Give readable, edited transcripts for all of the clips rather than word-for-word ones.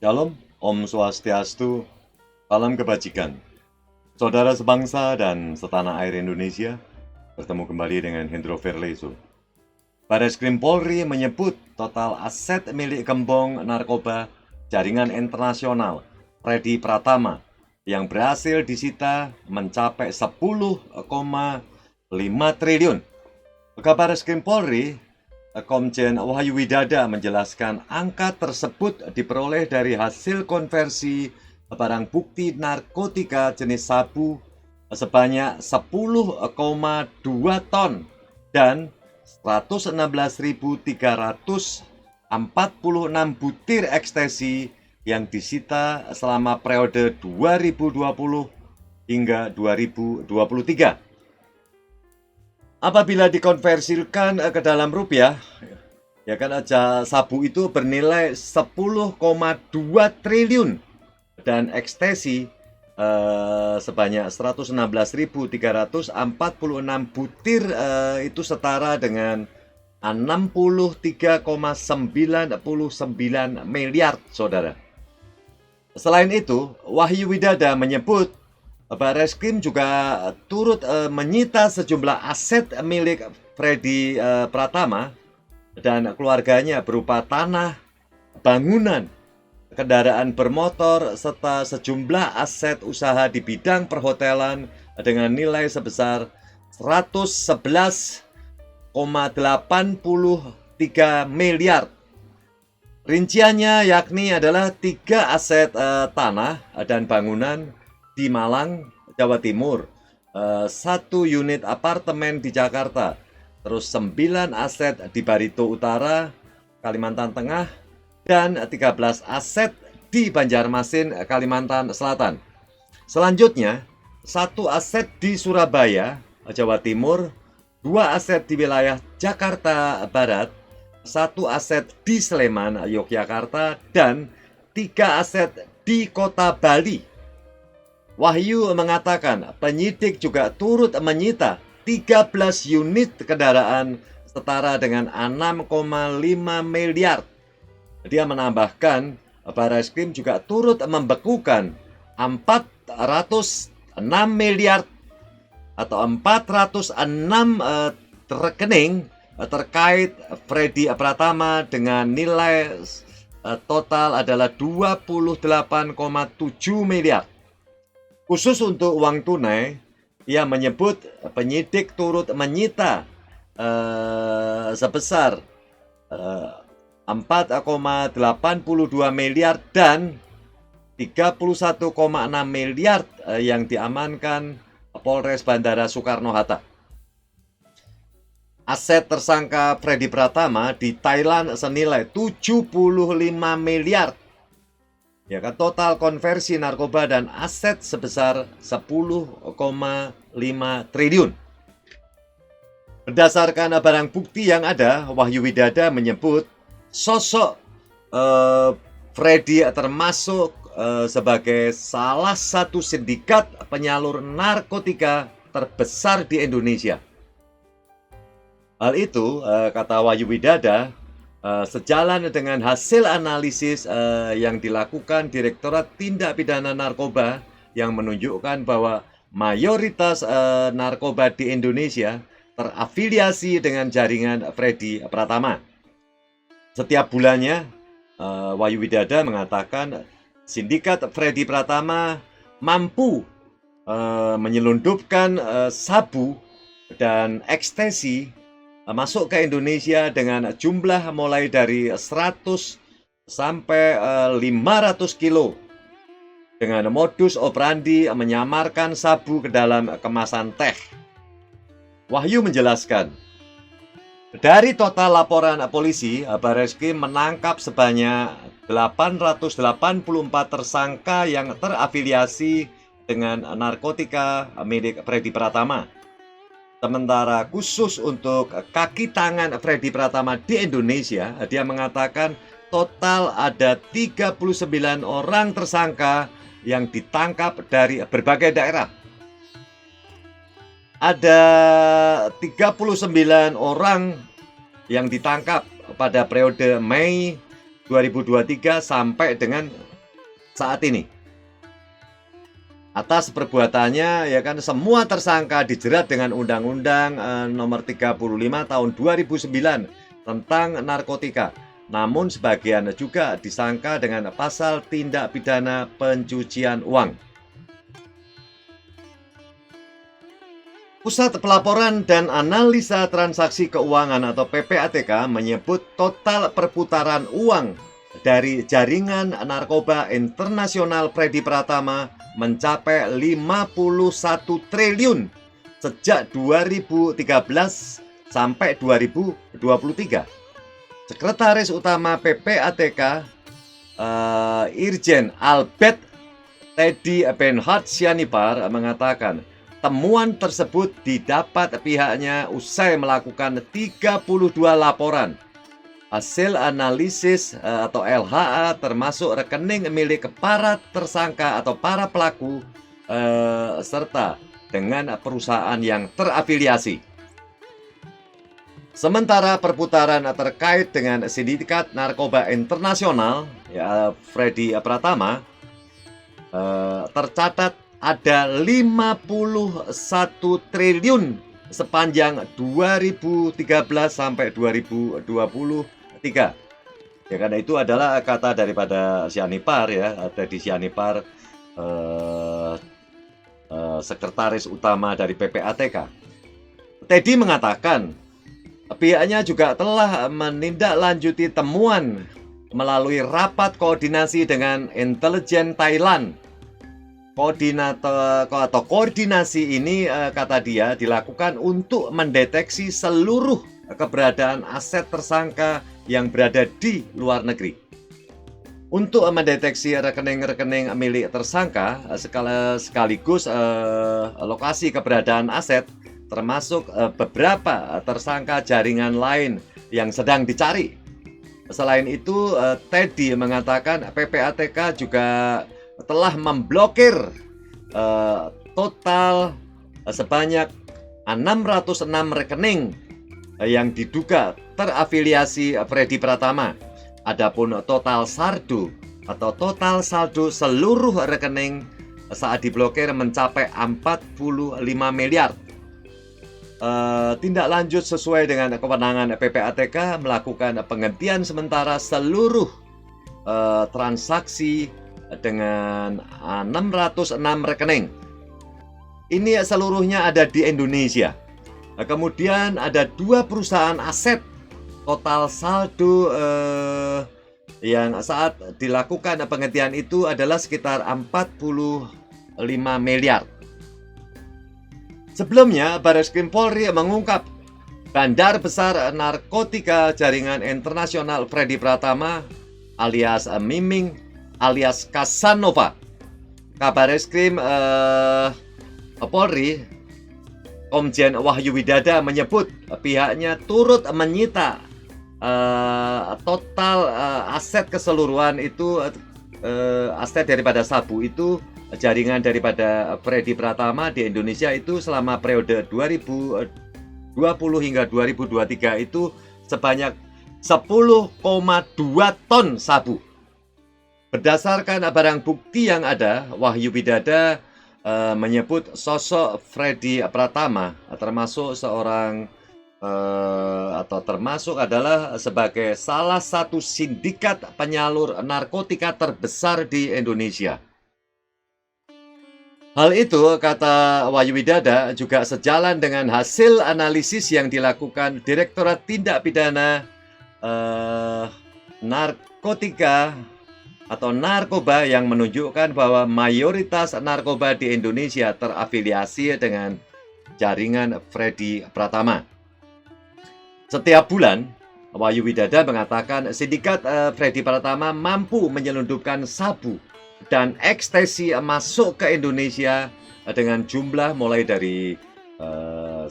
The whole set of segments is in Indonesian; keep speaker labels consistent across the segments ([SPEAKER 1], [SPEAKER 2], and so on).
[SPEAKER 1] Shalom, Om Swastiastu, salam kebajikan. Saudara sebangsa dan setanah air Indonesia, bertemu kembali dengan Hendro Verleso. Barreskrim Polri menyebut total aset milik gembong narkoba jaringan internasional Freddy Pratama yang berhasil disita mencapai 10,5 triliun. Kabar Reskrim Polri, Komjen Wahyu Widada menjelaskan angka tersebut diperoleh dari hasil konversi barang bukti narkotika jenis sabu sebanyak 10,2 ton dan 116.346 butir ekstasi yang disita selama periode 2020 hingga 2023. Apabila dikonversikan ke dalam rupiah, ya kan aja sabu itu bernilai 10,2 triliun dan ekstasi sebanyak 116.346 butir itu setara dengan 63,99 miliar, saudara. Selain itu, Wahyu Widada menyebut Barreskrim juga turut menyita sejumlah aset milik Freddy Pratama dan keluarganya berupa tanah, bangunan, kendaraan bermotor, serta sejumlah aset usaha di bidang perhotelan dengan nilai sebesar 111,83 miliar. Rinciannya yakni adalah 3 aset tanah dan bangunan di Malang, Jawa Timur, 1 unit apartemen di Jakarta, terus 9 aset di Barito Utara, Kalimantan Tengah, dan 13 aset di Banjarmasin, Kalimantan Selatan. Selanjutnya, 1 aset di Surabaya, Jawa Timur, 2 aset di wilayah Jakarta Barat, 1 aset di Sleman, Yogyakarta, dan 3 aset di Kota Bali. Wahyu mengatakan penyidik juga turut menyita 13 unit kendaraan setara dengan 6,5 miliar. Dia menambahkan Barreskrim juga turut membekukan 406 miliar atau 406 rekening terkait Freddy Pratama dengan nilai total adalah 28,7 miliar. Khusus untuk uang tunai, ia menyebut penyidik turut menyita sebesar 4,82 miliar dan 31,6 miliar yang diamankan Polres Bandara Soekarno-Hatta. Aset tersangka Freddy Pratama di Thailand senilai 75 miliar. Ya kan, total konversi narkoba dan aset sebesar 10,5 triliun. Berdasarkan barang bukti yang ada, Wahyu Widada menyebut sosok Freddy termasuk sebagai salah satu sindikat penyalur narkotika terbesar di Indonesia. Hal itu, kata Wahyu Widada, sejalan dengan hasil analisis yang dilakukan Direktorat Tindak Pidana Narkoba yang menunjukkan bahwa mayoritas narkoba di Indonesia terafiliasi dengan jaringan Freddy Pratama. Setiap bulannya, Wahyu Widada mengatakan sindikat Freddy Pratama mampu menyelundupkan sabu dan ekstasi masuk ke Indonesia dengan jumlah mulai dari 100 sampai 500 kilo dengan modus operandi menyamarkan sabu ke dalam kemasan teh. Wahyu menjelaskan, dari total laporan polisi, Barreskrim menangkap sebanyak 884 tersangka yang terafiliasi dengan narkotika milik Freddy Pratama. Sementara khusus untuk kaki tangan Freddy Pratama di Indonesia, dia mengatakan total ada 39 orang tersangka yang ditangkap dari berbagai daerah. Ada 39 orang yang ditangkap pada periode Mei 2023 sampai dengan saat ini. Atas perbuatannya, ya kan, semua tersangka dijerat dengan Undang-Undang Nomor 35 Tahun 2009 tentang narkotika. Namun sebagian juga disangka dengan pasal tindak pidana pencucian uang. Pusat Pelaporan dan Analisa Transaksi Keuangan atau PPATK menyebut total perputaran uang dari jaringan narkoba internasional Freddy Pratama mencapai 51 triliun sejak 2013 sampai 2023. Sekretaris Utama PPATK Irjen Albert Teddy Benhart Sianipar mengatakan temuan tersebut didapat pihaknya usai melakukan 32 laporan. Hasil analisis atau LHA termasuk rekening milik para tersangka atau para pelaku serta dengan perusahaan yang terafiliasi. Sementara perputaran terkait dengan sindikat narkoba internasional Freddy Pratama tercatat ada 51 triliun sepanjang 2013 sampai 2023. Ya, karena itu adalah kata daripada Sianipar ya, Teddy Sianipar, sekretaris utama dari PPATK. Teddy mengatakan pihaknya juga telah menindaklanjuti temuan melalui rapat koordinasi dengan intelijen Thailand. Koordinasi ini, kata dia, dilakukan untuk mendeteksi seluruh keberadaan aset tersangka yang berada di luar negeri. Untuk mendeteksi rekening-rekening milik tersangka sekaligus lokasi keberadaan aset, termasuk beberapa tersangka jaringan lain yang sedang dicari. Selain itu, Teddy mengatakan PPATK juga telah memblokir total sebanyak 606 rekening yang diduga terafiliasi Freddy Pratama. Adapun total saldo seluruh rekening saat diblokir mencapai 45 miliar. Tindak lanjut sesuai dengan kewenangan PPATK melakukan penghentian sementara seluruh transaksi dengan 606 rekening. Ini seluruhnya ada di Indonesia. Kemudian ada 2 perusahaan aset. Total saldo yang saat dilakukan penghentian itu adalah sekitar 45 miliar. Sebelumnya, Barreskrim Polri mengungkap bandar besar narkotika jaringan internasional Freddy Pratama alias Miming alias Casanova. Kabareskrim Polri Komjen Wahyu Widada menyebut pihaknya turut menyita total aset keseluruhan itu, aset daripada sabu itu, jaringan daripada Freddy Pratama di Indonesia itu selama periode 2020 hingga 2023 itu sebanyak 10,2 ton sabu. Berdasarkan barang bukti yang ada, Wahyu Widada menyebut sosok Freddy Pratama termasuk adalah sebagai salah satu sindikat penyalur narkotika terbesar di Indonesia. Hal itu, kata Wahyu Widada, juga sejalan dengan hasil analisis yang dilakukan Direktorat Tindak Pidana Narkotika atau narkoba yang menunjukkan bahwa mayoritas narkoba di Indonesia terafiliasi dengan jaringan Freddy Pratama. Setiap bulan, Wahyu Widada mengatakan sindikat Freddy Pratama mampu menyelundupkan sabu dan ekstasi masuk ke Indonesia dengan jumlah mulai dari 100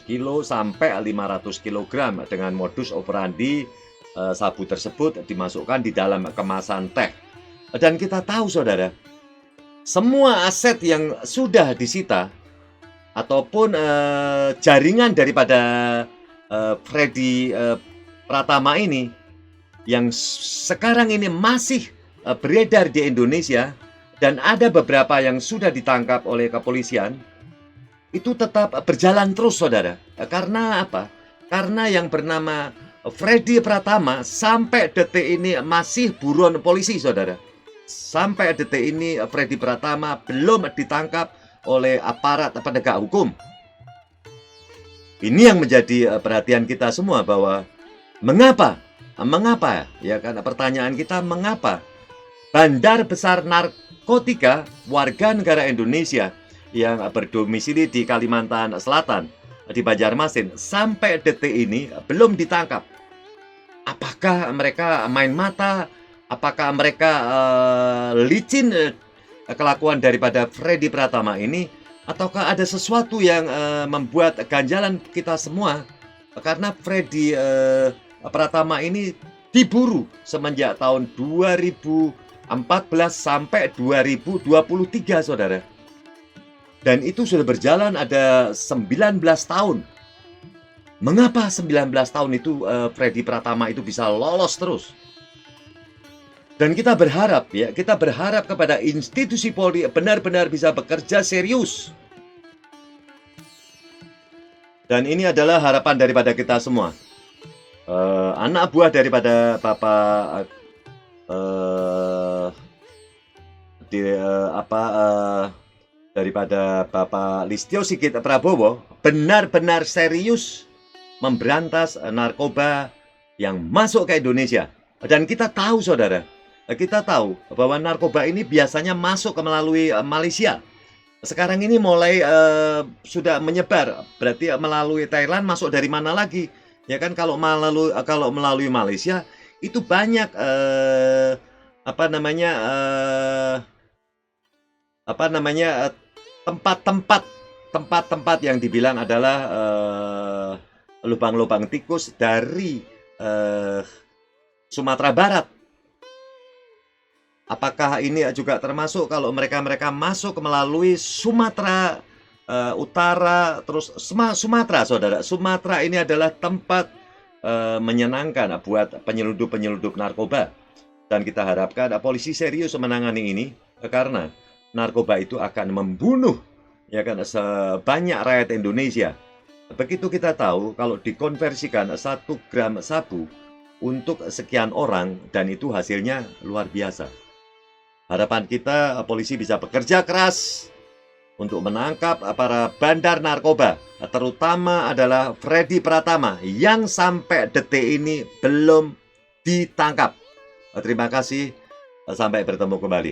[SPEAKER 1] kilo sampai 500 kg dengan modus operandi sabu tersebut dimasukkan di dalam kemasan teh. Dan kita tahu, saudara, semua aset yang sudah disita ataupun jaringan daripada Freddy Pratama ini yang sekarang ini masih beredar di Indonesia dan ada beberapa yang sudah ditangkap oleh kepolisian, itu tetap berjalan terus, saudara. Karena apa? Karena yang bernama Freddy Pratama sampai detik ini masih buron polisi, saudara. Sampai detik ini Freddy Pratama belum ditangkap oleh aparat penegak hukum. Ini yang menjadi perhatian kita semua, bahwa mengapa? Ya kan, pertanyaan kita, mengapa bandar besar narkotika warga negara Indonesia yang berdomisili di Kalimantan Selatan, di Banjarmasin, sampai detik ini belum ditangkap? Apakah mereka main mata? Apakah mereka licin kelakuan daripada Freddy Pratama ini? Ataukah ada sesuatu yang membuat ganjalan kita semua? Karena Freddy Pratama ini diburu semenjak tahun 2014 sampai 2023, saudara. Dan itu sudah berjalan ada 19 tahun. Mengapa 19 tahun itu Freddy Pratama itu bisa lolos terus? Dan kita berharap, ya, kita berharap kepada institusi Polri benar-benar bisa bekerja serius. Dan ini adalah harapan daripada kita semua. Anak buah daripada Bapak daripada Bapak Listio Sigit Prabowo benar-benar serius memberantas narkoba yang masuk ke Indonesia. Dan kita tahu, saudara, kita tahu bahwa narkoba ini biasanya masuk melalui Malaysia. Sekarang ini mulai sudah menyebar, berarti melalui Thailand. Masuk dari mana lagi? Ya kan, kalau melalui Malaysia itu banyak tempat-tempat yang dibilang adalah lubang-lubang tikus dari Sumatera Barat. Apakah ini juga termasuk kalau mereka masuk melalui Sumatera Utara, terus Sumatera, saudara? Sumatera ini adalah tempat menyenangkan buat penyelundup narkoba. Dan kita harapkan polisi serius menangani ini, karena narkoba itu akan membunuh, ya kan, sebanyak rakyat Indonesia. Begitu kita tahu kalau dikonversikan 1 gram sabu untuk sekian orang, dan itu hasilnya luar biasa. Harapan kita polisi bisa bekerja keras untuk menangkap para bandar narkoba, terutama adalah Freddy Pratama yang sampai detik ini belum ditangkap. Terima kasih, sampai bertemu kembali.